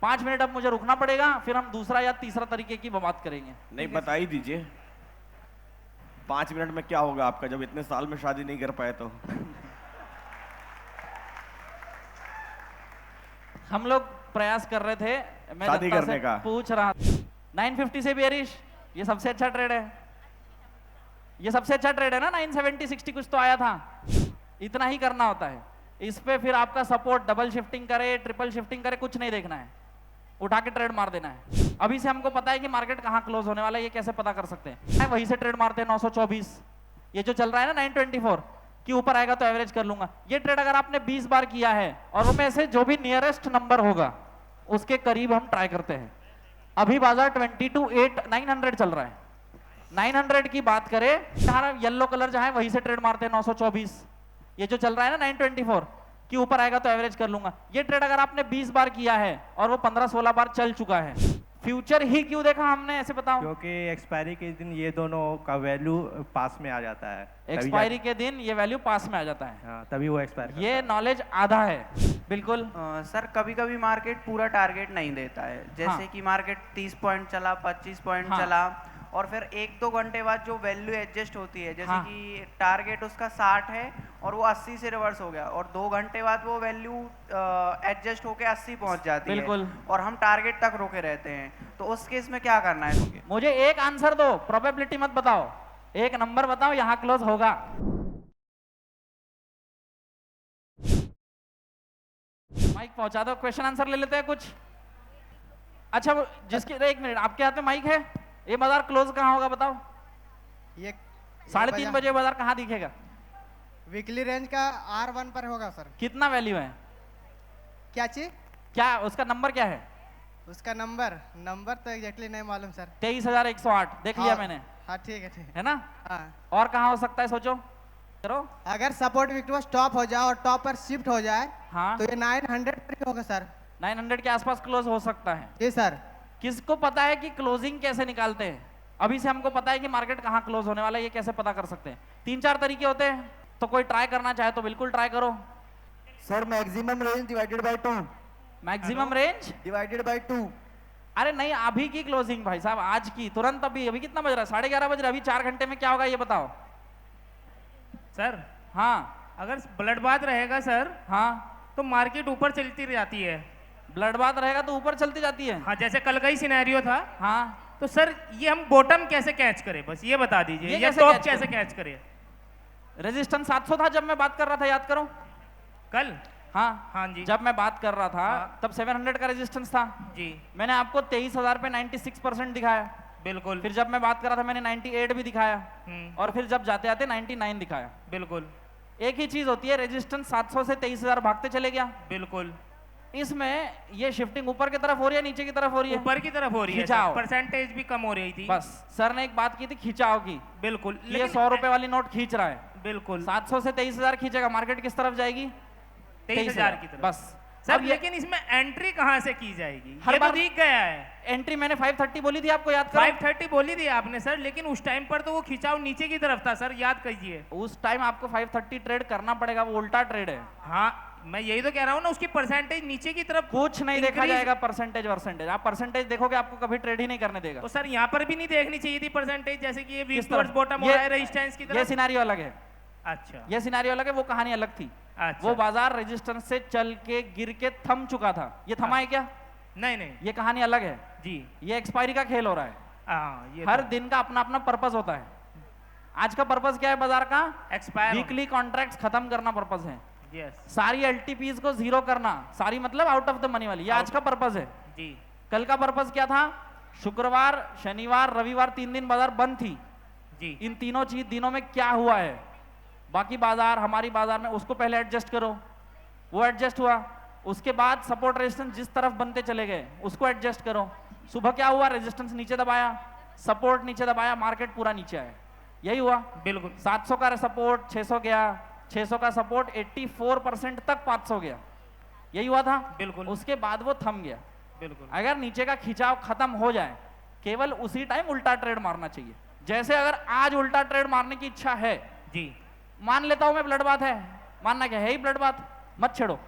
5 minute अब मुझे रुकना पड़ेगा, फिर हम दूसरा या तीसरा तरीके की बात करेंगे। नहीं बता ही दीजिए 5 मिनट में क्या होगा आपका, जब इतने साल में शादी नहीं कर पाए तो। हम लोग प्रयास कर रहे थे, मैं शादी जनता करने से का। पूछ रहा। 950 से बेरिश, ये सबसे अच्छा ट्रेड है, ये सबसे अच्छा ट्रेड है ना। 970 60 कुछ तो आया था, इतना ही करना होता है। इस पे फिर आपका सपोर्ट डबल शिफ्टिंग करे ट्रिपल शिफ्टिंग करे कुछ नहीं देखना है, उठा के ट्रेड मार देना है। अभी से हमको पता है कि मार्केट कहाँ क्लोज होने वाला है, ये कैसे पता कर सकते हैं? वहीं से ट्रेड मारते हैं 924, ये जो चल रहा है ना 924 कि ऊपर आएगा तो एवरेज कर लूंगा। ये ट्रेड अगर आपने 20 बार किया है और उनमें से जो भी नियरेस्ट नंबर होगा उसके करीब हम ट्राई करते हैं। अभी बाजार 900 चल रहा है। 900 की बात करें, येलो कलर जहां है वहीं से ट्रेड मारते हैं 924, ये जो चल रहा है ना 924 कि ऊपर आएगा तो एवरेज कर लूंगा। ये ट्रेड अगर आपने 20 बार किया है और वो 15-16 बार चल चुका है, फ्यूचर ही क्यों देखा हमने, ऐसे बताओ? क्योंकि एक्सपायरी के दिन ये दोनों का वैल्यू पास में आ जाता है, एक्सपायरी के दिन ये वैल्यू पास में आ जाता है। हाँ, तभी वो एक्सपायर। ये नॉलेज आधा है। बिल्कुल सर कभी कभी मार्केट पूरा टारगेट नहीं देता है, जैसे हाँ। कि मार्केट 30 पॉइंट चला 25 पॉइंट हाँ। चला और फिर 1-2 घंटे बाद जो वैल्यू एडजस्ट होती है, जैसे हाँ। कि टारगेट उसका 60 है और वो 80 से रिवर्स हो गया और 2 घंटे बाद वो वैल्यू एडजस्ट होके 80 पहुंच जाती बिल्कुल। है और हम टारगेट तक रुके रहते हैं, तो उस केस में क्या करना है? मुझे एक आंसर दो, प्रोबेबिलिटी मत बताओ, एक नंबर बताओ यहाँ क्लोज होगा। माइक पहुंचा दो, क्वेश्चन आंसर ले लेते हैं कुछ। अच्छा जिसके, एक मिनट, आपके हाथ में माइक है? ये बाजार क्लोज कहाँ होगा बताओ? ये 3:30 बजे बाजार कहाँ दिखेगा? वीकली रेंज का R1 पर होगा सर। कितना वैल्यू है? क्या चीज? क्या उसका नंबर क्या है? उसका नंबर तो एग्जैक्टली नहीं मालूम सर। 23,108 देख लिया मैंने। हाँ ठीक है, ठीक है ना? हाँ। और कहाँ हो सकता है सोचो, करो। अगर सपोर्ट विक्टोरिया स्टॉप हो जाए और टॉप पर शिफ्ट हो जाए हाँ तो ये 900 पर ही होगा सर। 900 के आसपास क्लोज हो सकता है। जी सर। किसको पता है कि क्लोजिंग कैसे निकालते हैं? अभी से हमको पता है कि मार्केट कहाँ क्लोज होने वाला है, ये कैसे पता कर सकते हैं? 3-4 तरीके होते हैं, तो कोई ट्राई करना चाहे तो बिल्कुल ट्राई करो। Sir maximum range divided by 2। Maximum range divided by 2। अरे नहीं, अभी की क्लोजिंग भाई साहब, आज की तुरंत। अभी कितना बज रहा है? 11:30 बज रहा है। अभी 4 घंटे में क्या होगा ये बताओ सर। हाँ अगर ब्लड बाथ रहेगा सर, हाँ, तो मार्केट ऊपर चलती जाती है। ब्लड बाथ रहेगा तो ऊपर चलती जाती है। हाँ, जैसे कल का ही सिनेरियो था। हाँ, तो सर ये हम बॉटम कैसे कैच करें, बस ये बता दीजिए, ये या कैसे टॉप catch कैसे करें? कैच करें? रेजिस्टेंस 700 था जब मैं बात कर रहा था, याद करो कल। हाँ हाँ जी। जब मैं बात कर रहा था हाँ। तब 700 का रेजिस्टेंस था। जी मैंने आपको 23,000 पे 96% दिखाया। बिल्कुल। फिर जब मैं बात कर रहा था मैंने 98 भी दिखाया, हम्म, और फिर जब जाते आते 99 दिखाया। बिल्कुल एक ही चीज होती है, रेजिस्टेंस 700 से 23,000 भागते चले गया। बिल्कुल। इसमें ये शिफ्टिंग ऊपर की तरफ हो रही है नीचे की तरफ हो रही है? ऊपर की तरफ हो रही है खिंचाव। सर, परसेंटेज भी कम हो रही थी। बस सर ने एक बात की थी खिंचाव की। बिल्कुल। ये 100 रुपए वाली नोट खींच रहा है, बिल्कुल 700 से 23,000 खींचेगा, मार्केट किस तरफ जाएगी? 23,000 की तरफ। बस सर अब ये लेकिन इसमें एंट्री कहाँ से की जाएगी? हर ये तो बार दिख गया है। एंट्री मैंने 530 बोली थी, आपको याद करो। 530 बोली थी आपने सर, लेकिन उस टाइम पर तो वो खिंचाव नीचे की तरफ था सर, याद कीजिए। उस टाइम आपको 530 ट्रेड करना पड़ेगा, वो उल्टा ट्रेड है। हाँ, मैं यही तो कह रहा हूँ ना, उसकी परसेंटेज नीचे की तरफ कुछ नहीं देखा increase- जाएगा परसेंटेज वर्सेंटेज। आप परसेंटेज देखोगे आपको कभी ट्रेड ही नहीं करने देगा। तो सर यहाँ पर भी नहीं देखनी चाहिए थी परसेंटेज, जैसे कि ये वीक किस टुवर्ड्स तरफ? बॉटम हो रहा है रेजिस्टेंस की ये तरफ। सिनेरियो अलग है। अच्छा ये सिनेरियो अलग है, वो कहानी अलग थी। अच्छा। वो बाजार रेजिस्टेंस से चल के गिर के थम चुका था। ये थमा है क्या? नहीं नहीं ये कहानी अलग है। जी। ये एक्सपायरी का खेल हो रहा है। हाँ, ये हर दिन का अपना अपना पर्पस होता है। आज का पर्पस क्या है बाजार का? एक्सपायर वीकली कॉन्ट्रैक्ट्स खत्म करना पर्पस है। यस सारी एलटीपीज को जीरो करना, सारी मतलब आउट ऑफ द मनी वाली, ये आज का पर्पस है। जी। कल का पर्पस क्या था? शुक्रवार शनिवार रविवार 3 दिन बाजार बंद थी। जी इन तीनों चीज दिनों में क्या हुआ है, बाकी बाजार हमारी बाजार में, उसको पहले एडजस्ट करो। वो एडजस्ट हुआ, उसके बाद सपोर्ट रेजिस्टेंस जिस तरफ बनते चले गए उसको एडजस्ट करो। सुबह क्या हुआ? रेजिस्टेंस नीचे दबाया, सपोर्ट नीचे दबाया, मार्केट पूरा नीचे आया। यही हुआ। बिल्कुल 700 का सपोर्ट 600 गया, 600 का सपोर्ट 84% तक 500 गया। यही हुआ था। बिल्कुल उसके बाद वो थम गया। बिल्कुल। अगर नीचे का खिंचाव खत्म हो जाए, केवल उसी टाइम उल्टा ट्रेड मारना चाहिए। जैसे अगर आज उल्टा ट्रेड मारने की इच्छा है, जी मान लेता हूं मैं ब्लड बाथ है, मानना क्या है ही ब्लड बाथ, मत छेड़ो,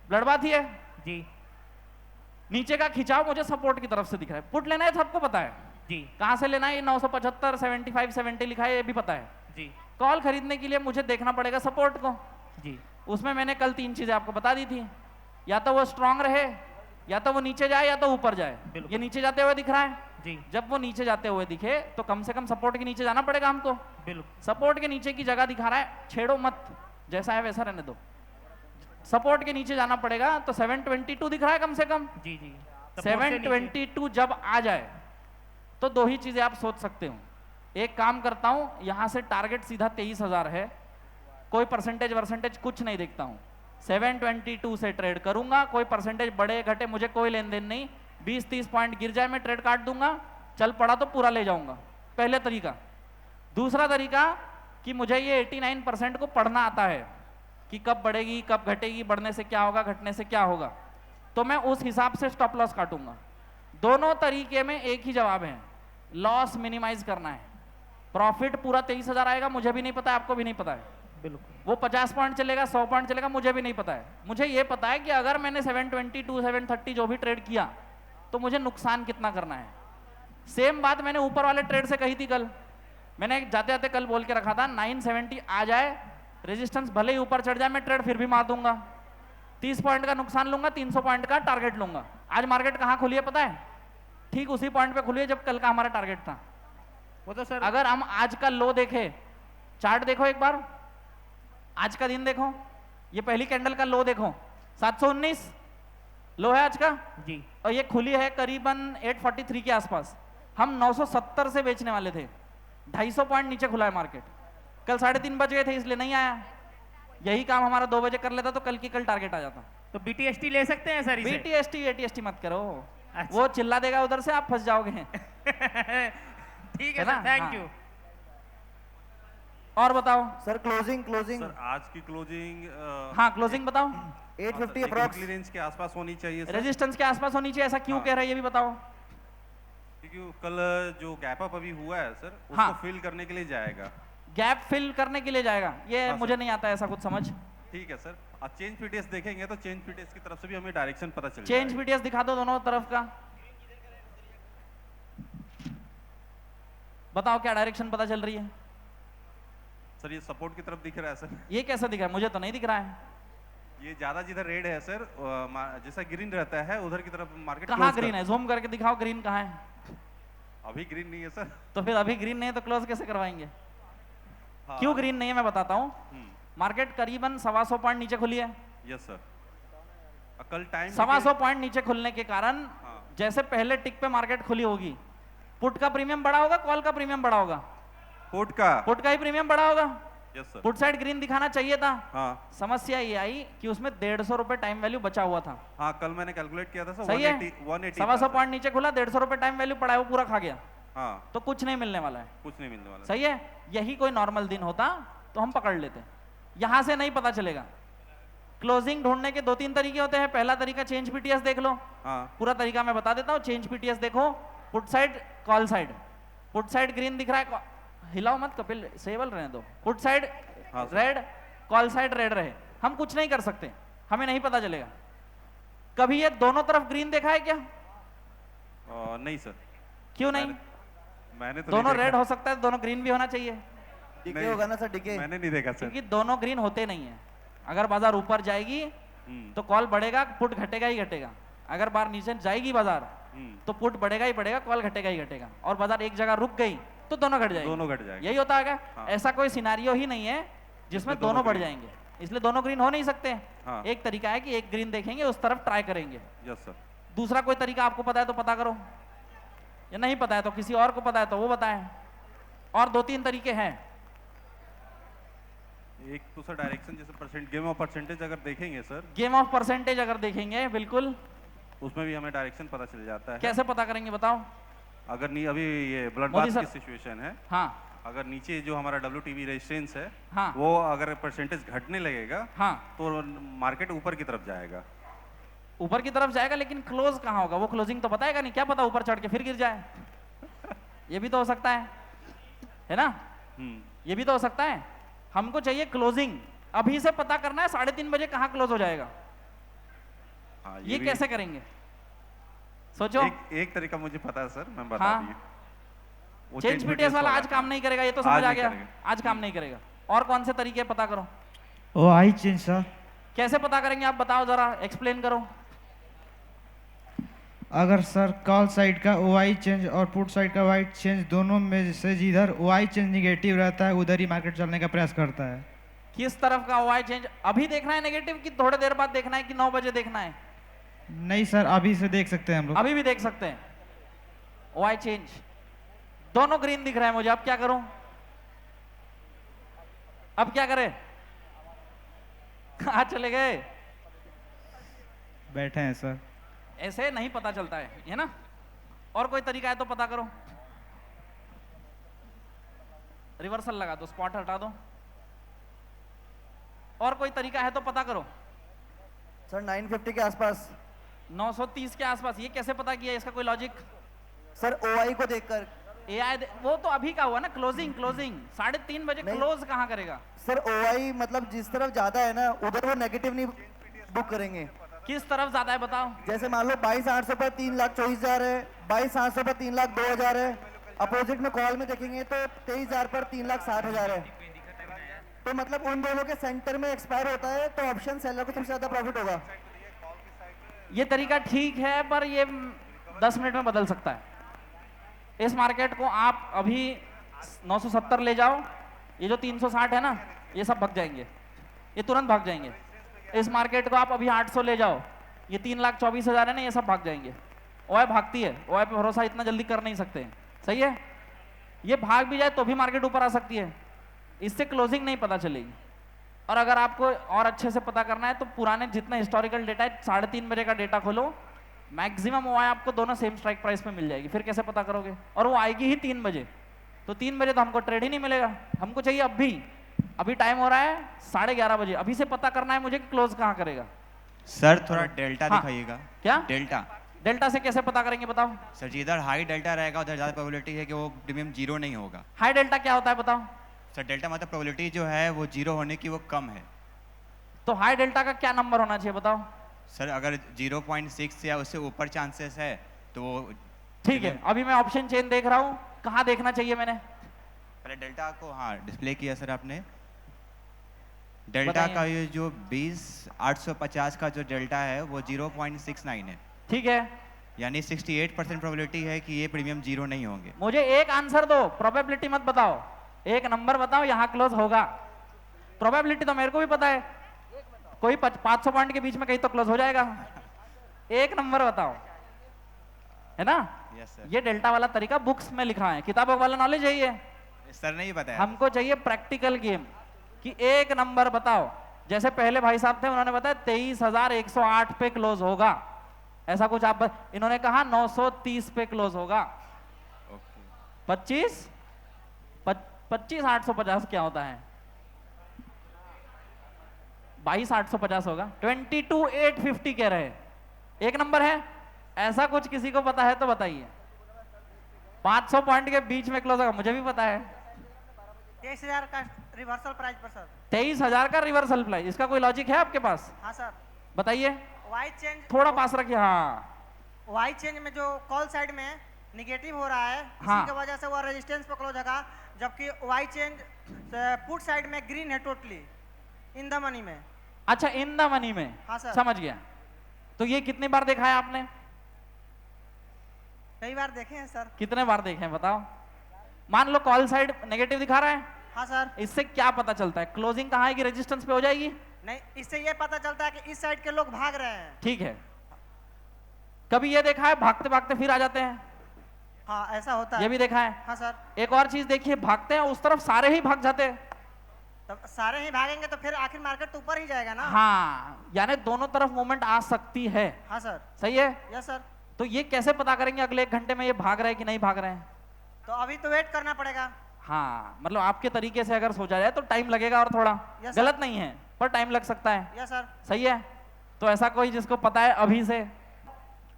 ब्लड बाथ ही है। जी नीचे का खिंचाव मुझे सपोर्ट की तरफ से दिख रहा है। पुट लेना है सबको पता है, जी कहां से लेना है, ये 975 75 70 लिखा है, ये भी पता है। जी कॉल खरीदने के लिए मुझे देखना पड़ेगा सपोर्ट को। जी उसमें मैंने कल 3 चीजें आपको बता दी थी, या तो वो स्ट्रांग रहे, या तो वो नीचे जाए, या तो ऊपर जाए। बिल्कुल। ये नीचे जाते हुए दिख रहा है, जी जब वो नीचे जाते हुए दिखे तो कम से कम सपोर्ट के नीचे जाना पड़ेगा हमको। बिल्कुल सपोर्ट के नीचे की जगह दिखा रहा है, छेड़ो मत, जैसा है वैसा रहने दो। सपोर्ट के नीचे जाना पड़ेगा, तो 722 दिख रहा है कम से कम। जी जी Support से नीचे- 722 जब आ जाए तो दो ही चीजें आप सोच सकते हो। एक काम करता हूं, यहां से टारगेट सीधा 23,000 है, कोई परसेंटेज वर्सेंटेज कुछ नहीं देखता हूं, 722 से ट्रेड करूंगा, कोई परसेंटेज बढ़े घटे मुझे कोई लेन देन नहीं, 20-30 पॉइंट गिर जाए मैं ट्रेड काट दूंगा, चल पड़ा तो पूरा ले जाऊंगा। पहले तरीका। दूसरा तरीका कि मुझे ये 89% को पढ़ना आता है कि कब बढ़ेगी कब घटेगी, बढ़ने से क्या होगा घटने से क्या होगा, तो मैं उस हिसाब से स्टॉप लॉस काटूंगा। दोनों तरीके में एक ही जवाब है, लॉस मिनिमाइज करना है। प्रॉफिट पूरा 23,000 आएगा, मुझे भी नहीं पता है, आपको भी नहीं पता है। बिल्कुल वो 50 पॉइंट चलेगा 100 पॉइंट चलेगा, मुझे भी नहीं पता है। मुझे ये पता है कि अगर मैंने 722 730 जो भी ट्रेड किया तो मुझे नुकसान कितना करना है। सेम बात मैंने ऊपर वाले ट्रेड से कही थी कल, मैंने जाते जाते कल बोल के रखा था 970 आ जाए, रेजिस्टेंस भले ही ऊपर चढ़ जाए मैं ट्रेड फिर भी मार दूंगा, 30 पॉइंट का नुकसान लूंगा, 300 पॉइंट का टारगेट लूंगा। आज मार्केट कहां खुली है पता है? ठीक उसी पॉइंट पे खुली है जब कल का हमारा टारगेट था। वो तो सर अगर हम आज का लो देखे, चार्ट देखो एक बार, आज का दिन देखो, ये पहली कैंडल का लो देखो, 719 लो है आज का, जी और ये खुली है करीबन 843 के आसपास। हम 970 से बेचने वाले थे, 250 पॉइंट नीचे खुला है मार्केट। कल 3:30 बज गए थे इसलिए नहीं आया, यही काम हमारा 2 बजे कर लेता तो कल की कल टारगेट आ जाता। तो BTST ले सकते हैं सर इसे? BTST ATST मत करो, अच्छा। वो चिल्ला देगा उधर से, आप फंस जाओगे। ठीक है है ना? सर, थैंक हाँ। यू। और बताओ। सर क्लोजिंग सर आज की क्लोजिंग हाँ क्लोजिंग बताओ। 850 अप्रॉक्स रेंज के आसपास होनी चाहिए सर, रेजिस्टेंस के आसपास होनी चाहिए, ऐसा क्यों हाँ। कह रहा है ये भी बताओ। क्योंकि कल जो गैप अप अभी हुआ है सर उसको हाँ। फिल करने के लिए जाएगा। गैप फिल करने के लिए जाएगा, ये हाँ, मुझे सर। नहीं आता ऐसा कुछ समझ। ठीक है सर, और चेंज पीटीएस देखेंगे तो चेंज पीटीएस की तरफ से भी हमें डायरेक्शन पता चल चेंज जाएगा। पीटीएस दिखा दो दोनों तरफ का, बताओ क्या डायरेक्शन पता चल रही है। सर ये सपोर्ट की तरफ दिख रहा है सर, ये कैसा दिख रहा है, मुझे तो नहीं दिख रहा है। ये ज्यादा जिधर रेड है सर जैसा ग्रीन रहता है उधर की तरफ मार्केट कहाँ ग्रीन है, जूम करके दिखाओ ग्रीन कहाँ है। अभी ग्रीन नहीं है सर। तो फिर अभी ग्रीन नहीं है तो क्लोज कैसे करवाएंगे? हाँ। क्यों ग्रीन नहीं है मैं बताता हूँ। मार्केट करीबन 125 पॉइंट नीचे खुली है। यस सर, कल टाइम 125 पॉइंट नीचे खुलने के कारण हाँ। जैसे पहले टिक पे मार्केट खुली होगी, पुट का प्रीमियम बढ़ा होगा, कॉल का प्रीमियम बढ़ा होगा? पुट का पुट का ही प्रीमियम बढ़ा होगा। Yes sir, put side green दिखाना चाहिए था। हाँ समस्या ये आई कि उसमें 150 रुपए टाइम वैल्यू बचा हुआ था। हाँ कल मैंने कैलकुलेट किया था सर, सही है, 180 125 पॉइंट नीचे खुला, 150 रुपए टाइम वैल्यू पड़ा है, वो पूरा खा गया, हाँ तो कुछ नहीं मिलने वाला है। कुछ नहीं मिलने वाला। सही है, यही कोई नॉर्मल दिन होता तो हम पकड़ लेते, यहां से नहीं पता चलेगा। क्लोजिंग ढूंढने के 2-3 तरीके होते हैं। पहला तरीका चेंज पीटीएस देख लो, हाँ पूरा तरीका मैं बता देता हूँ। चेंज पीटीएस देखो, put side call side, put side green दिख रहा है, हिलाओ मत कपिल, सेबल रहने दो। पुट साइड हाँ sir. Red, call side red रहे, हम कुछ नहीं कर सकते, हमें नहीं पता चलेगा। कभी ये दोनों तरफ ग्रीन देखा है क्या? नहीं सर, क्यों नहीं? मैंने तो दोनों नहीं देखा। रेड हो सकता है, दोनों ग्रीन भी होना चाहिए, डिके नहीं। होगा ना सर, डिके मैंने नहीं देखा सर। क्योंकि दोनों ग्रीन होते नहीं है। अगर बाजार ऊपर जाएगी तो कॉल बढ़ेगा, पुट घटेगा ही घटेगा। अगर बाहर नीचे जाएगी बाजार तो पुट बढ़ेगा ही बढ़ेगा, कॉल घटेगा ही घटेगा। और बाजार एक जगह रुक गई तो दोनों घट जाएंगे, दोनों घट जाएंगे। यही होता है क्या? हाँ। ऐसा कोई सिनारियो ही नहीं है जिसमें दोनों बढ़ जाएंगे, इसलिए दोनों ग्रीन हो नहीं सकते। हाँ। एक तरीका है कि एक ग्रीन देखेंगे, उस तरफ ट्राई करेंगे। यस सर, दूसरा कोई तरीका आपको पता है तो पता करो, या नहीं पता है तो किसी और को पता है तो वो बताएं। और 2-3 तरीके हैं। एक तो सर डायरेक्शन जैसे गेम ऑफ परसेंटेज अगर देखेंगे सर, गेम ऑफ परसेंटेज अगर देखेंगे, बिल्कुल, उसमें भी हमें डायरेक्शन पता चल जाता है। कैसे पता करेंगे बताओ? अगर नहीं अभी ये ब्लड मोदी बाथ सर- की सिचुएशन है, हाँ अगर नीचे जो हमारा WTB रेजिस्टेंस है हाँ वो अगर परसेंटेज घटने लगेगा हाँ, तो मार्केट ऊपर की तरफ जाएगा। ऊपर की तरफ जाएगा, लेकिन क्लोज कहाँ होगा? वो क्लोजिंग तो बताएगा नहीं, क्या पता ऊपर चढ़ के फिर गिर जाए। ये भी तो हो सकता है ना? ये भी तो हो सकता है। हमको चाहिए क्लोजिंग, अभी से पता करना है 3:30 बजे कहाँ क्लोज हो जाएगा। हाँ ये भी कैसे करेंगे? सोचो। एक तरीका मुझे पता है सर, मैं बता हाँ। दिए। वो चेंज पीटीएस वाला आज काम नहीं करेगा, ये तो समझ आज आ नहीं गया। करेगा। आज काम नहीं करेगा। और कौन से तरीके पता करो? ओ आई चेंज सर। कैसे पता करेंगे आप बताओ जरा, एक्सप्लेन करो। अगर सर कॉल साइड का OI चेंज और पुट साइड का वाई चेंज दोनों में से जिधर OI चेंज निगेटिव रहता है उधर ही मार्केट चलने का प्रयास करता है। किस तरफ का OI चेंज अभी देखना है नेगेटिव, कि थोड़ी देर बाद देखना है, कि 9 बजे देखना है? नहीं सर, अभी से देख सकते हैं हम लोग। अभी भी देख सकते हैं OI चेंज। दोनों ग्रीन दिख रहा है मुझे, अब क्या करूं? अब क्या करें? कहां चले गए? बैठे हैं सर। ऐसे नहीं पता चलता है ना? और कोई तरीका है तो पता करो। रिवर्सल लगा दो, स्पॉट हटा दो। और कोई तरीका है तो पता करो। सर 950 के आसपास। 930 के आसपास, ये कैसे पता किया? इसका कोई लॉजिक? सर OI को देखकर। AI वो तो अभी का हुआ ना, क्लोजिंग 3:30 बजे नहीं। क्लोज कहाँ करेगा? सर OI मतलब जिस तरफ ज्यादा है ना उधर वो नेगेटिव नहीं बुक करेंगे। किस तरफ ज्यादा है बताओ? जैसे मान लो 22,800 पर 3,24,000 है, 22,800 पर 3,02,000 है। अपोजिट में कॉल में देखेंगे तो 23,000 पर 3,60,000 है। तो मतलब उन दोनों के सेंटर में एक्सपायर होता है तो ऑप्शन सेलर को सबसे ज्यादा प्रॉफिट होगा। ये तरीका ठीक है, पर ये 10 मिनट में बदल सकता है। इस मार्केट को आप अभी 970 ले जाओ, ये जो 360 है ना, ये सब भाग जाएंगे, ये तुरंत भाग जाएंगे। इस मार्केट को आप अभी 800 ले जाओ, ये 3,24,000 है ना, ये सब भाग जाएंगे। OI भागती है, OI पे भरोसा इतना जल्दी कर नहीं सकते हैं, सही है? ये भाग भी जाए तो भी मार्केट ऊपर आ सकती है, इससे क्लोजिंग नहीं पता चलेगी। और अगर आपको और अच्छे से पता करना है तो पुराने जितना हिस्टोरिकल डेटा है, 3:30 बजे का डेटा खोलो, मैक्सिमम OI आपको दोनों सेम स्ट्राइक प्राइस में मिल जाएगी। फिर कैसे पता करोगे? और वो आएगी ही 3 बजे, तो 3 बजे तो हमको ट्रेड ही नहीं मिलेगा। हमको चाहिए अभी टाइम हो रहा है 11:30 बजे, अभी से पता करना है मुझे कि क्लोज कहाँ करेगा। सर थोड़ा डेल्टा हाँ। दिखाइएगा। क्या डेल्टा? डेल्टा से कैसे पता करेंगे बताओ? सर जिधर हाई डेल्टा रहेगा उधर ज़्यादा प्रोबेबिलिटी है कि वो प्रीमियम जीरो नहीं होगा। हाई डेल्टा क्या होता है बताओ? सर डेल्टा मतलब प्रोबेबिलिटी जो है वो जीरो होने की वो कम है। तो हाई डेल्टा का क्या नंबर होना चाहिए बताओ? सर अगर 0.6 या उससे ऊपर चांसेस है तो वो ठीक है, अभी मैं ऑप्शन चेन देख रहा हूँ, कहाँ देखना चाहिए मैंने? पहले डेल्टा को हाँ डिस्प्ले किया सर आपने। डेल्टा बताइए। का ये जो 20,850 का जो डेल्टा है वो 0.69 है, ठीक है, यानी 68% प्रोबेबिलिटी है कि ये प्रीमियम जीरो नहीं होंगे। मुझे एक आंसर दो, प्रोबेबिलिटी मत बताओ, एक नंबर बताओ यहाँ क्लोज होगा। प्रोबेबिलिटी तो मेरे को भी पता है, कोई 500 पॉइंट के बीच में कहीं तो क्लोज हो जाएगा। एक नंबर बताओ, है ना? Yes sir. ये डेल्टा वाला तरीका बुक्स में लिखा है, किताबों वाला नॉलेज है ये। सर नहीं पता है। हमको चाहिए प्रैक्टिकल गेम, कि एक नंबर बताओ। जैसे पहले भाई साहब थे, उन्होंने बताया 23,108 पे क्लोज होगा, ऐसा कुछ आप इन्होंने कहा 930 पे क्लोज होगा। 25,850 क्या होता है? 22,850 होगा। 22,850 कह रहे हैं, एक नंबर है। ऐसा कुछ किसी को पता है तो बताइए। 500 पॉइंट के बीच में क्लोज होगा, मुझे भी पता है। 23,000 का रिवर्सल प्राइस पर सर। 23,000 का रिवर्सल प्राइस, इसका कोई लॉजिक है आपके पास? हाँ सर। बताइए, वाई चेंज थोड़ा पास रखिए। हाँ, वाई चेंज में जो कॉल साइड में निगेटिव हो रहा है, हाँ। इसी की वजह से वो रेजिस्टेंस पर क्लोज होगा, जबकि वाई चेंज पुट साइड में ग्रीन है टोटली इन द मनी में। अच्छा, इन द मनी में। हाँ सर। समझ गया। तो ये कितनी बार देखा है आपने? कई बार देखे हैं सर। कितने बार देखे हैं बताओ? मान लो कॉल साइड नेगेटिव दिखा रहा है, हाँ सर। इससे क्या पता चलता है? क्लोजिंग कहाँ आएगी? रेजिस्टेंस पे हो जाएगी। नहीं, इससे ये पता चलता है कि इस साइड के लोग भाग रहे हैं। ठीक है, कभी ये देखा है भागते भागते फिर आ जाते हैं? हाँ, ऐसा होता है। ये भी देखा है। हाँ सर। एक और चीज देखिए, भागते हैं उस तरफ सारे ही भाग जाते हैं। तब सारे ही भागेंगे तो फिर आखिर मार्केट तो ऊपर ही जाएगा ना। हाँ, यानी दोनों तरफ मूवमेंट आ सकती है। हाँ सर। सही है। Yes sir. तो ये कैसे पता करेंगे अगले 1 घंटे में ये भाग रहे हैं कि नहीं भाग रहे हैं? तो अभी तो वेट करना पड़ेगा। हाँ, मतलब आपके तरीके से अगर सोचा जाए तो टाइम लगेगा और थोड़ा। Yes, sir. गलत नहीं है, पर टाइम लग सकता है। Yes sir. सही है। तो ऐसा कोई जिसको पता है अभी से,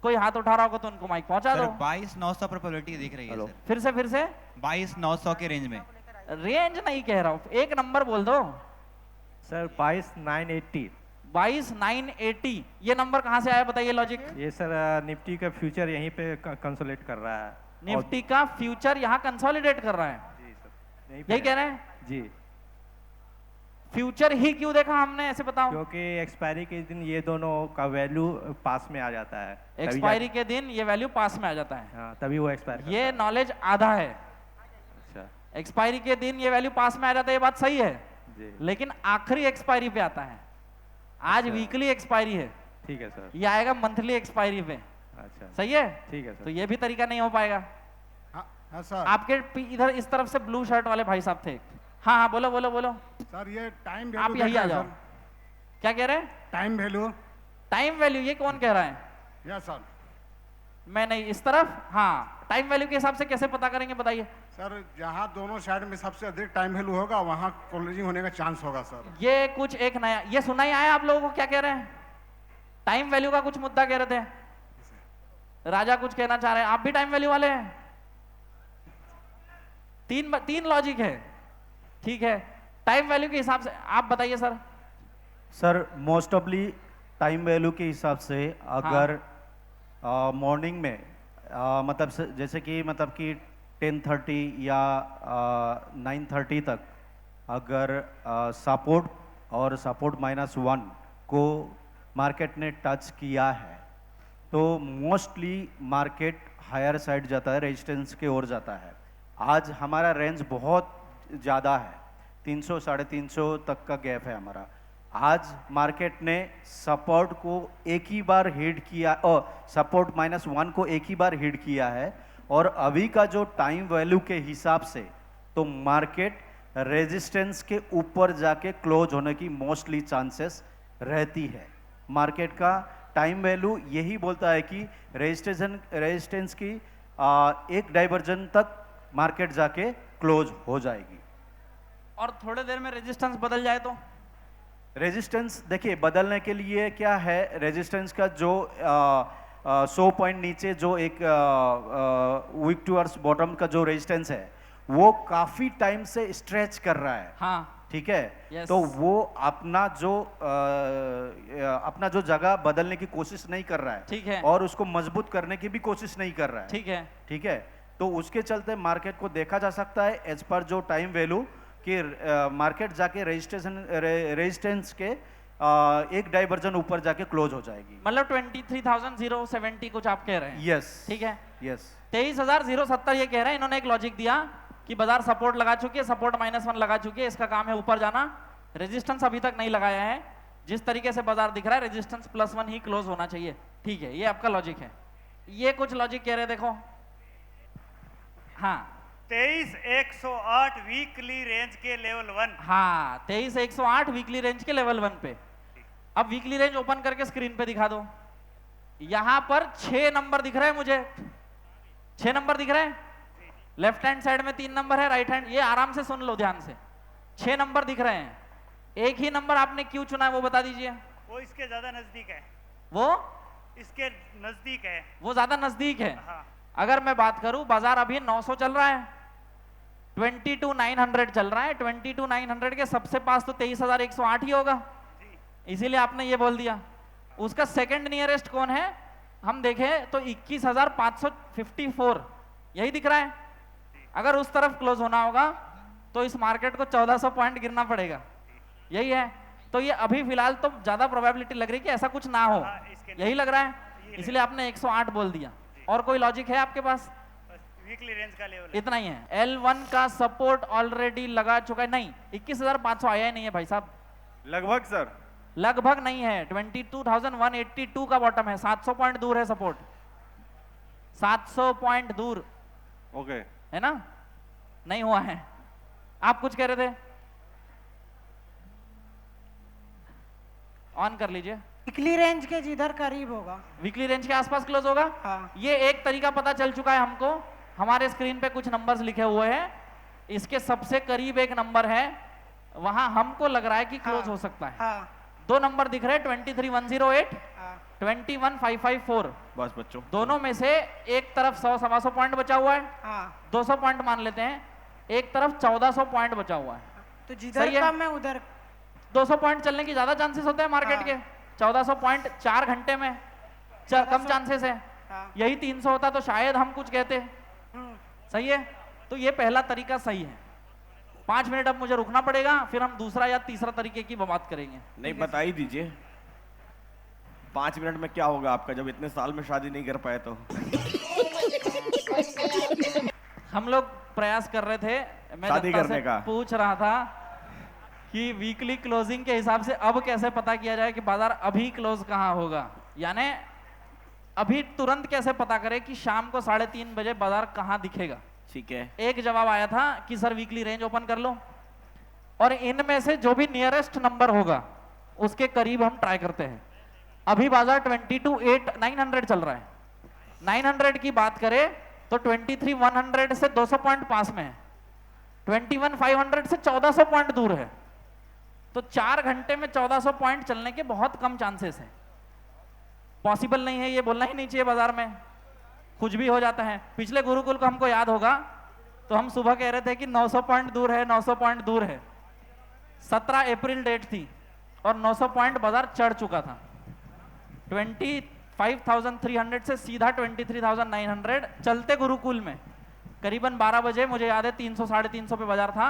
कोई हाथ उठा रहा होगा तो उनको माइक पहुंचा दो। 22,900 पर प्रोबेबिलिटी दिख रही है सर। फिर से 22,900 के रेंज में। रेंज नहीं कह रहा हूँ, एक नंबर बोल दो। सर 22,980। 22,980 ये नंबर कहां से आया बताइए लॉजिक? ये सर निफ्टी का फ्यूचर यहीं पे कंसोलिडेट कर रहा है। निफ्टी का फ्यूचर यहाँ कंसोलिडेट कर रहा है, जी सर यही कह रहे हैं? जी, फ्यूचर ही क्यों देखा हमने ऐसे बताओ? क्योंकि एक्सपायरी के दिन ये दोनों का वैल्यू पास में आ जाता है। एक्सपायरी के दिन ये वैल्यू पास में आ जाता है। हाँ, तभी वो एक्सपायर। ये नॉलेज आधा है। अच्छा एक्सपायरी के दिन ये वैल्यू पास में आ जाता है, ये बात सही है, जी, लेकिन आखिरी एक्सपायरी पे आता है। आज वीकली एक्सपायरी है, ठीक है सर। ये आएगा मंथली एक्सपायरी पे। अच्छा सही है, ठीक है तो सर। ये भी तरीका नहीं हो पाएगा। हाँ सर। आपके इधर इस तरफ से ब्लू शर्ट वाले भाई साहब थे। हाँ हाँ बोलो बोलो बोलो। सर ये टाइम आप वैल्यू यही आ जाओ। क्या कह रहे हैं? Time value. टाइम वैल्यू ये कौन कह रहा है? Yes sir. मैं नहीं, इस तरफ। हाँ, टाइम वैल्यू के हिसाब से कैसे पता करेंगे बताइए? सर जहाँ दोनों साइड में सबसे अधिक टाइम वैल्यू होगा वहाँ क्लोजिंग होने का चांस होगा सर। ये कुछ एक नया, ये सुना ही आया आप लोगों को? क्या कह रहे हैं? टाइम वैल्यू का कुछ मुद्दा कह रहे थे, राजा कुछ कहना चाह रहे हैं। आप भी टाइम वैल्यू वाले हैं? तीन लॉजिक है, ठीक है। टाइम वैल्यू के हिसाब से आप बताइए sir. Sir most ऑफली time value के हिसाब से अगर मॉर्निंग में मतलब जैसे कि 10:30 या 9:30 तक अगर सपोर्ट और सपोर्ट -1 को मार्केट ने टच किया है तो मोस्टली मार्केट हायर साइड जाता है, रेजिस्टेंस के ओर जाता है। आज हमारा रेंज बहुत ज़्यादा है, 300 350 तक का गैप है हमारा। आज मार्केट ने सपोर्ट को एक ही बार हिट किया और सपोर्ट -1 को एक ही बार हिट किया है, और अभी का जो टाइम वैल्यू के हिसाब से तो मार्केट रेजिस्टेंस के ऊपर जाके क्लोज होने की मोस्टली चांसेस रहती है। मार्केट का टाइम वैल्यू यही बोलता है कि रेजिस्टेंस की एक डाइवर्जन तक मार्केट जाके क्लोज हो जाएगी। और थोड़े देर में रेजिस्टेंस बदल जाए तो? रेजिस्टेंस देखिए बदलने के लिए क्या है, रेजिस्टेंस का जो 100 पॉइंट नीचे जो एक वीक टूवर्ड्स बॉटम का जो रेजिस्टेंस है वो काफी टाइम से स्ट्रेच कर रहा है। हाँ, ठीक है। yes. तो वो अपना जो जगह बदलने की कोशिश नहीं कर रहा है, ठीक है, और उसको मजबूत करने की भी कोशिश नहीं कर रहा है, ठीक है, ठीक है। तो उसके चलते मार्केट को देखा जा सकता है एज पर जो टाइम वैल्यू कि मार्केट जाके रेजिस्टेंस के एक डाइवर्जन ऊपर जाके क्लोज हो जाएगी। मतलब 23,070 कुछ आप कह रहे हैं? यस, ठीक है। यस, 23,070 ये कह रहे हैं। इन्होंने एक लॉजिक दिया कि बाजार सपोर्ट लगा चुकी है, सपोर्ट -1 लगा चुकी है, इसका काम है ऊपर जाना। रेजिस्टेंस अभी तक नहीं लगाया है। जिस तरीके से बाजार दिख रहा है रेजिस्टेंस +1 ही क्लोज होना चाहिए, ठीक है। ये आपका लॉजिक है। ये कुछ लॉजिक कह रहे, देखो। हाँ, 23,108 वीकली रेंज के लेवल 1। हाँ, 23,108 वीकली रेंज के लेवल 1 पे। अब वीकली रेंज ओपन करके स्क्रीन पे दिखा दो। यहां पर 6 नंबर दिख रहे हैं मुझे, 6 नंबर दिख रहे हैं। लेफ्ट हैंड साइड में 3 नंबर है, राइट हैंड, ये आराम से सुन लो ध्यान से। 6 नंबर दिख रहे हैं। एक ही नंबर आपने क्यों चुना है वो बता दीजिए। वो इसके ज्यादा नजदीक है। वो इसके नजदीक है। वो ज्यादा नजदीक है। हाँ। अगर मैं बात करूं, बाजार अभी 900 चल रहा है, 22,900 चल रहा है। 22,900 के सबसे पास तो 23,108 ही होगा, इसीलिए आपने ये बोल दिया। उसका सेकंड नियरेस्ट कौन है हम देखें तो 21,554 यही दिख रहा है। अगर उस तरफ क्लोज होना होगा तो इस मार्केट को 1400 पॉइंट गिरना पड़ेगा, यही है। तो ये अभी फिलहाल तो ज्यादा प्रोबेबिलिटी लग रही है कि ऐसा कुछ ना हो, यही लग रहा है, इसलिए आपने 108 बोल दिया। और कोई लॉजिक है आपके पास? वीकली रेंज का लेवल इतना ही है। L1 का सपोर्ट ऑलरेडी लगा चुका है। नहीं, 21,500 आया ही नहीं है भाई साहब। लगभग सर, लगभग नहीं है। 22,182 का बॉटम है, 700 पॉइंट दूर है सपोर्ट, 700 पॉइंट दूर, ओके, है ना? नहीं हुआ है। आप कुछ कह रहे थे, ऑन कर लीजिए। वीकली रेंज के जिधर करीब होगा, वीकली रेंज के आसपास क्लोज होगा। हाँ। ये एक तरीका पता चल चुका है हमको। हमारे स्क्रीन पे कुछ नंबर्स लिखे हुए हैं, इसके सबसे करीब एक नंबर है, वहां हमको लग रहा है कि क्लोज हो सकता है। हाँ। 2 नंबर दिख रहे हैं, 23,108, 21,554। बस बच्चों, दोनों में से एक तरफ 100-125 पॉइंट बचा हुआ है, हाँ। 200 पॉइंट मान लेते हैं, एक तरफ 1400 पॉइंट बचा हुआ है। तो जिधर कम है उधर 200 पॉइंट चलने की ज्यादा चांसेस होते हैं मार्केट के। 1400 पॉइंट 4 घंटे में कम चांसेस है। यही 300 होता तो शायद हम कुछ कहते। सही है, तो ये पहला तरीका सही है। 5 मिनट अब मुझे रुकना पड़ेगा, फिर हम दूसरा या तीसरा तरीके की बात करेंगे। नहीं, बता ही दीजिए 5 मिनट में क्या होगा आपका, जब इतने साल में शादी नहीं कर पाए तो। हम लोग प्रयास कर रहे थे, मैं शादी जनता करने से का। पूछ रहा था कि वीकली क्लोजिंग के हिसाब से अब कैसे पता किया जाए कि बाजार अभी क्लोज कहाँ होगा, यानी अभी तुरंत कैसे पता करें कि शाम को 3:30 बजे बाजार कहाँ दिखेगा। ठीक है, एक जवाब आया था कि सर वीकली रेंज ओपन कर लो, और इनमें से जो भी नियरेस्ट नंबर होगा उसके करीब हम ट्राई करते हैं। अभी बाजार 22,900 चल रहा है। 900 की बात करें तो 23,100 से 200 पॉइंट पास में है, 21,500 से 1400 पॉइंट दूर है। तो 4 घंटे में 1400 पॉइंट चलने के बहुत कम चांसेस हैं। पॉसिबल नहीं है, ये बोलना ही नहीं चाहिए बाजार में, कुछ भी हो जाता है। पिछले गुरुकुल को हमको याद होगा तो हम सुबह कह रहे थे कि 900 पॉइंट दूर है, 900 पॉइंट दूर है। 17 अप्रैल डेट थी और 900 पॉइंट बाजार चढ़ चुका था। 25,300 से सीधा 23,900 चलते गुरुकुल में करीबन 12 बजे मुझे याद है 300 350 पे बाजार था,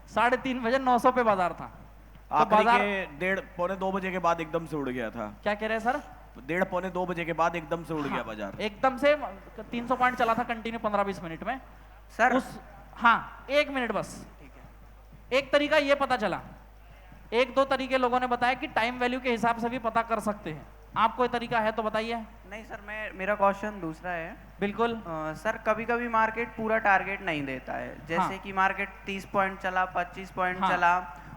3:30 बजे 900 पे बाजार था। तो आखिरी बाजार के 1:30-2 बजे के बाद एकदम से उड़ गया था। क्या कह रहे हैं सर? 1:30-2 बजे के बाद एकदम से उड़ गया बाजार। एकदम से 300 पॉइंट चला था कंटिन्यू 15-20 मिनट में सर। हाँ 1 मिनट बस। एक तरीका ये पता चला, 1-2 तरीके लोगों ने बताया कि टाइम वैल्यू के हिसाब से भी पता कर सकते हैं। आप कोई तरीका है तो बताइए। नहीं सर, मेरा क्वेश्चन दूसरा है। बिल्कुल। सर कभी कभी मार्केट पूरा टारगेट नहीं देता है, जैसे कि मार्केट 30 पॉइंट चला, 25 पॉइंट चला,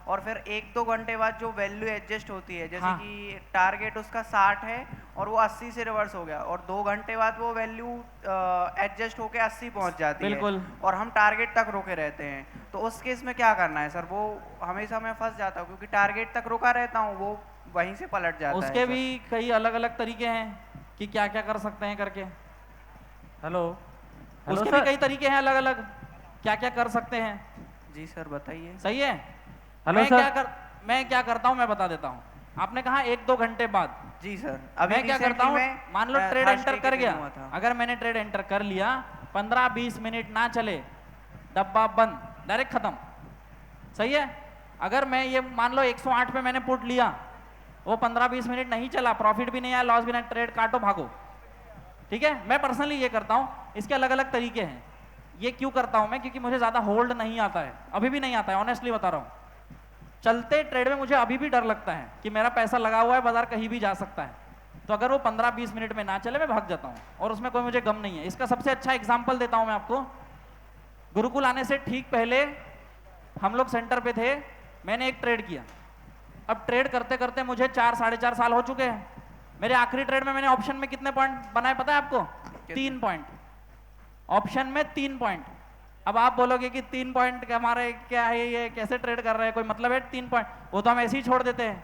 और फिर 1-2 घंटे बाद जो वैल्यू एडजस्ट होती है, जैसे कि टारगेट उसका 60 है और वो 80 से रिवर्स हो गया, और 2 घंटे बाद वो वैल्यू एडजस्ट होके 80 पहुंच जाती है और हम टारगेट तक रुके रहते हैं। तो उस केस में क्या करना है सर? वो हमेशा मैं फंस जाता हूँ क्योंकि टारगेट तक रुका रहता हूँ, वो वहीं से पलट जाता है। उसके भी कई अलग अलग तरीके हैं कि क्या क्या कर सकते हैं करके। हेलो, उसके भी कई तरीके हैं अलग अलग, क्या क्या कर सकते हैं। जी सर बताइए। सही है। Hello sir. मैं क्या करता हूँ मैं बता देता हूँ। आपने कहा 1-2 घंटे बाद। जी सर। मैं क्या करता हूँ, मान लो ट्रेड एंटर कर गया, अगर मैंने ट्रेड एंटर कर लिया, 15-20 मिनट ना चले, डब्बा बंद, डायरेक्ट खत्म। सही है। अगर मैं ये मान लो 108 पे मैंने पुट लिया, वो 15-20 मिनट नहीं चला, प्रॉफिट भी नहीं आया, लॉस भी नहीं, ट्रेड काटो भागो। ठीक है, मैं पर्सनली ये करता हूँ। इसके अलग अलग तरीके हैं। ये क्यों करता हूँ मैं? क्योंकि मुझे ज्यादा होल्ड नहीं आता है, अभी भी नहीं आता है, ऑनेस्टली बता रहा हूँ। चलते ट्रेड में मुझे अभी भी डर लगता है कि मेरा पैसा लगा हुआ है, बाजार कहीं भी जा सकता है। तो अगर वो 15-20 मिनट में ना चले, मैं भाग जाता हूँ और उसमें कोई मुझे गम नहीं है। इसका सबसे अच्छा एग्जाम्पल देता हूँ मैं आपको। गुरुकुल आने से ठीक पहले हम लोग सेंटर पे थे, मैंने एक ट्रेड किया। अब ट्रेड करते करते मुझे 4-4.5 साल हो चुके हैं। मेरे आखिरी ट्रेड में मैंने ऑप्शन में कितने पॉइंट बनाए पता है आपको? 3 पॉइंट। ऑप्शन में 3 पॉइंट। अब आप बोलोगे कि 3 पॉइंट हमारे क्या है, ये कैसे ट्रेड कर रहे हैं, कोई मतलब है 3 पॉइंट? वो तो हम ऐसे ही छोड़ देते हैं।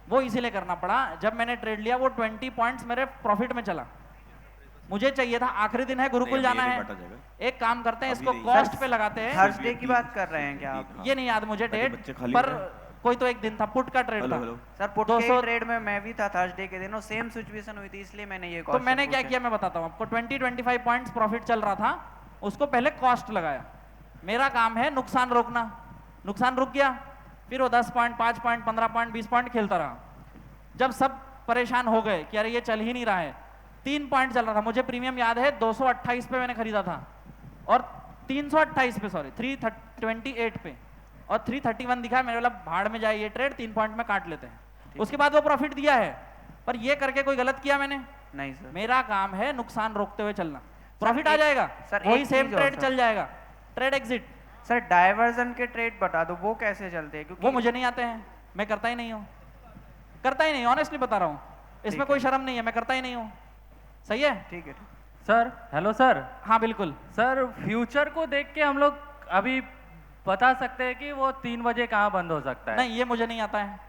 वो इसीलिए करना पड़ा, जब मैंने ट्रेड लिया वो 20 पॉइंट्स मेरे प्रॉफिट में चला। मुझे चाहिए था, आखिरी दिन है, गुरुकुल जाना है, एक काम करते हैं, इसको कॉस्ट पे लगाते हैं। थर्सडे की बात कर रहे हैं क्या आप? ये नहीं याद मुझे डेट, पर कोई तो एक दिन था, पुट का ट्रेड था। सर पुट के ट्रेड में मैं भी था थर्सडे के दिन, और सेम सिचुएशन हुई थी, इसलिए मैंने ये तो मैंने क्या किया मैं बताता हूँ आपको। 20-25 पॉइंट्स प्रॉफिट चल रहा था, उसको पहले कॉस्ट लगाया। मेरा काम है नुकसान रोकना। नुकसान रुक गया, फिर वो 10 पॉइंट, 5 पॉइंट, 15 पॉइंट, 20 पॉइंट खेलता रहा। जब सब परेशान हो गए कि अरे ये चल ही नहीं रहा है, 3 पॉइंट चल रहा था, मुझे प्रीमियम याद है 228 पे मैंने खरीदा था, और 328 पे, सॉरी 328 पे, और 331 दिखा। मेरे वाला भाड़ में जाए ये ट्रेड, 3 पॉइंट में काट लेते हैं। उसके बाद वो प्रॉफिट दिया है, पर ये करके कोई गलत किया मैंने? नहीं सर। मेरा काम है नुकसान रोकते हुए चलना, प्रॉफिट आ जाएगा, वही सेम ट्रेड चल जाएगा। Trade exit. सर डाइवर्जन के ट्रेड बता दो, वो कैसे चलते हैं? क्योंकि वो मुझे नहीं आते हैं, मैं करता ही नहीं हूँ, करता ही नहीं, ऑनेस्टली बता रहा हूँ। इसमें कोई शर्म नहीं है, मैं करता ही नहीं हूँ। सही है। ठीक है सर। Hello sir. हाँ बिल्कुल सर, फ्यूचर को देख के हम लोग अभी बता सकते हैं कि वो 3 बजे कहाँ बंद हो सकता है? नहीं, ये मुझे नहीं आता है,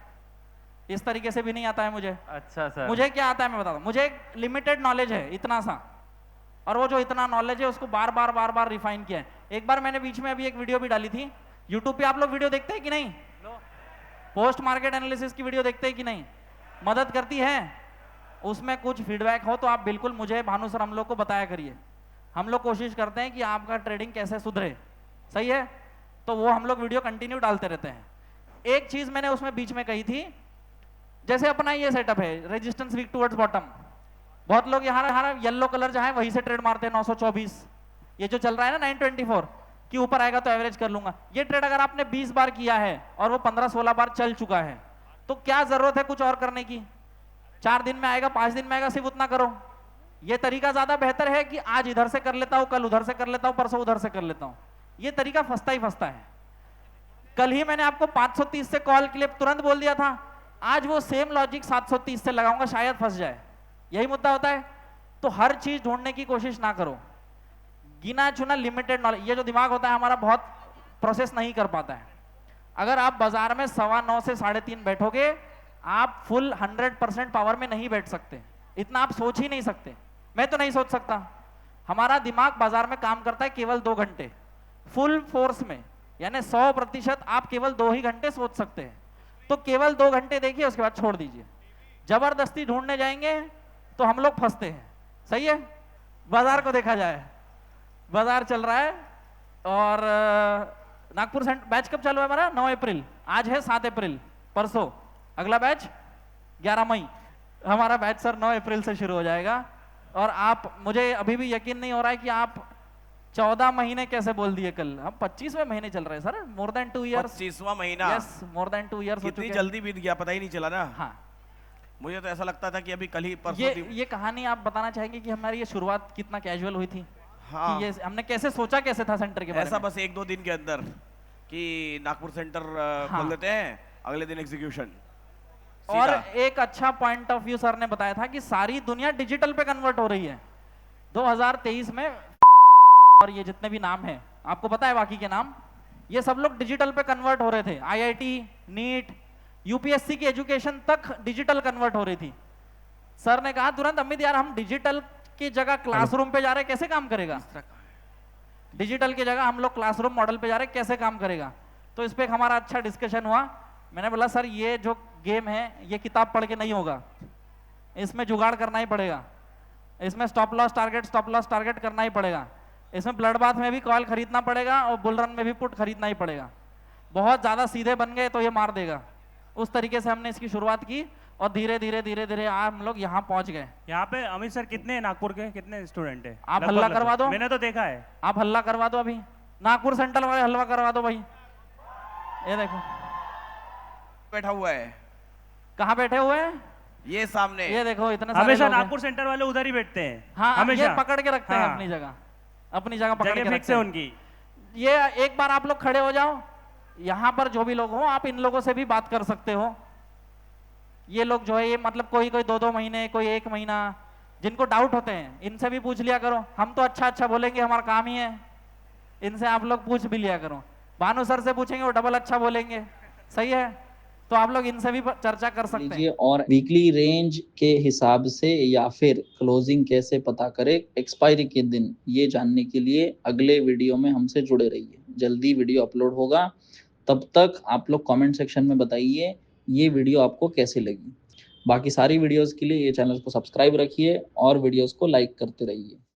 इस तरीके से भी नहीं आता है मुझे। अच्छा सर। मुझे क्या आता है मैं बताता हूँ। मुझे एक लिमिटेड नॉलेज है, इतना सा, और वो जो इतना नॉलेज है उसको बार बार रिफाइन किया है। एक बार मैंने बीच में अभी एक वीडियो भी डाली थी यूट्यूब पे, आप लोग वीडियो देखते हैं कि नहीं? पोस्ट मार्केट एनालिसिस की वीडियो देखते हैं कि नहीं? मदद करती है? उसमें कुछ फीडबैक हो तो आप बिल्कुल मुझे, भानु सर, हम लोग को बताया करिए। हम लोग कोशिश करते हैं कि आपका ट्रेडिंग कैसे सुधरे। सही है? तो वो हम लोग वीडियो कंटिन्यू डालते रहते हैं। एक चीज मैंने उसमें बीच में कही थी, जैसे अपना ये सेटअप है रेजिस्टेंस वीक टुवर्ड्स बॉटम, बहुत लोग यहाँ येलो कलर जहाँ है वहीं से ट्रेड मारते हैं 924, ये जो चल रहा है ना 924 कि ऊपर आएगा तो एवरेज कर लूंगा। ये ट्रेड अगर आपने 20 बार किया है और वो 15-16 बार चल चुका है तो क्या जरूरत है कुछ और करने की? 4 दिन में आएगा, 5 दिन में आएगा, सिर्फ उतना करो। ये तरीका ज्यादा बेहतर है कि आज इधर से कर लेता हूं, कल उधर से कर लेता हूं, परसों उधर से कर लेता हूं। ये तरीका फंसता ही फंसता है। कल ही मैंने आपको 530 से कॉल के लिए तुरंत बोल दिया था, आज वो सेम लॉजिक 730 से लगाऊंगा, शायद फंस जाए। यही मुद्दा होता है। तो हर चीज ढूंढने की कोशिश ना करो, गिना चुना लिमिटेड नॉलेज। ये जो दिमाग होता है हमारा बहुत प्रोसेस नहीं कर पाता है। अगर आप बाजार में 9:15 से 3:30 बैठोगे, आप फुल 100% पावर में नहीं बैठ सकते। इतना आप सोच ही नहीं सकते, मैं तो नहीं सोच सकता। हमारा दिमाग बाजार में काम करता है केवल 2 घंटे फुल फोर्स में, यानी 100% आप केवल 2 ही घंटे सोच सकते हैं। तो केवल 2 घंटे देखिए, उसके बाद छोड़ दीजिए। जबरदस्ती ढूंढने जाएंगे तो हम लोग फंसते हैं। सही है? बाजार को देखा जाए, बाजार चल रहा है और नागपुर सेंटर बैच कब चालू है हमारा? 9 अप्रैल। आज है 7 अप्रैल, परसों अगला बैच 11 मई। हमारा बैच सर 9 अप्रैल से शुरू हो जाएगा। और आप, मुझे अभी भी यकीन नहीं हो रहा है कि आप 14 महीने कैसे बोल दिए कल। हम 25वें महीने चल रहे हैं सर, मोर देन 2 ईयर्स। 25वां महीना? Yes, more than 2 years. कितनी जल्दी बीत गया, पता ही नहीं चला ना। हाँ, मुझे तो ऐसा लगता था कि अभी कल ही परसों ये कहानी आप बताना चाहेंगे कि हमारी ये शुरुआत कितना कैजुअल हुई थी? हाँ। कि ये हमने कैसे सोचा, कैसे था सेंटर के बारे ऐसा में? बस 1-2 दिन के अंदर कि नागपुर सेंटर खोल देते हैं, अगले दिन एग्जीक्यूशन। और एक अच्छा पॉइंट ऑफ व्यू सर ने बताया था कि सारी दुनिया डिजिटल पे कन्वर्ट हो रही है 2023 में। और ये जितने भी नाम हैं, आपको पता है बाकी के नाम, ये सब लोग डिजिटल पे कन्वर्ट हो रहे थे। IIT, नीट, यूपीएससी की एजुकेशन तक डिजिटल कन्वर्ट हो रही थी। सर ने कहा तुरंत, अमित यार हम डिजिटल की जगह क्लासरूम पे जा रहे हैं, कैसे काम करेगा? डिजिटल की जगह हम लोग क्लासरूम मॉडल पे जा रहे हैं, कैसे काम करेगा? तो इस पे हमारा अच्छा डिस्कशन हुआ। मैंने बोला सर ये जो गेम है ये किताब पढ़ के नहीं होगा, इसमें जुगाड़ करना ही पड़ेगा, इसमें स्टॉप लॉस टारगेट करना ही पड़ेगा, इसमें ब्लड बाथ में भी कॉल खरीदना पड़ेगा और बुल रन में भी पुट खरीदना ही पड़ेगा। बहुत ज्यादा सीधे बन गए तो ये मार देगा। उस तरीके से हमने इसकी शुरुआत की और धीरे धीरे आज हम लोग यहाँ पहुंच गए। यहाँ पे अमित सर कितने नागपुर के कितने स्टूडेंट है? आप हल्ला करवा दो, मैंने तो देखा है। आप हल्ला करवा दो, अभी नागपुर सेंट्रल वाले हल्ला करवा दो भाई। ये देखो बैठा हुआ है। कहाँ बैठे हुए हैं? ये सामने। ये देखो इतने सारे हमेशा लोग हैं। नागपुर सेंटर वाले उधर ही बैठते हैं। हाँ, हमेशा ये पकड़ के रखते हैं हाँ। अपनी जगह पकड़ के फिक्स रखते है हैं उनकी। ये एक बार आप लोग खड़े हो जाओ, यहाँ पर जो भी लोग हो, आप इन लोगों से भी बात कर सकते हो। ये लोग जो है ये मतलब कोई 2-2 महीने, कोई 1 महीना, जिनको डाउट होते हैं इनसे भी पूछ लिया करो। हम तो अच्छा बोलेंगे, हमारा काम ही है। इनसे आप लोग पूछ भी लिया करो। भानु सर से पूछेंगे वो डबल अच्छा बोलेंगे। सही है? तो आप लोग इनसे भी चर्चा कर सकते हैं। और वीकली रेंज के हिसाब से या फिर क्लोजिंग कैसे पता करें एक्सपायरी के दिन, ये जानने के लिए अगले वीडियो में हमसे जुड़े रहिए। जल्दी वीडियो अपलोड होगा, तब तक आप लोग कमेंट सेक्शन में बताइए ये वीडियो आपको कैसी लगी। बाकी सारी वीडियोस के लिए ये चैनल को सब्सक्राइब रखिए और वीडियोस को लाइक करते रहिए।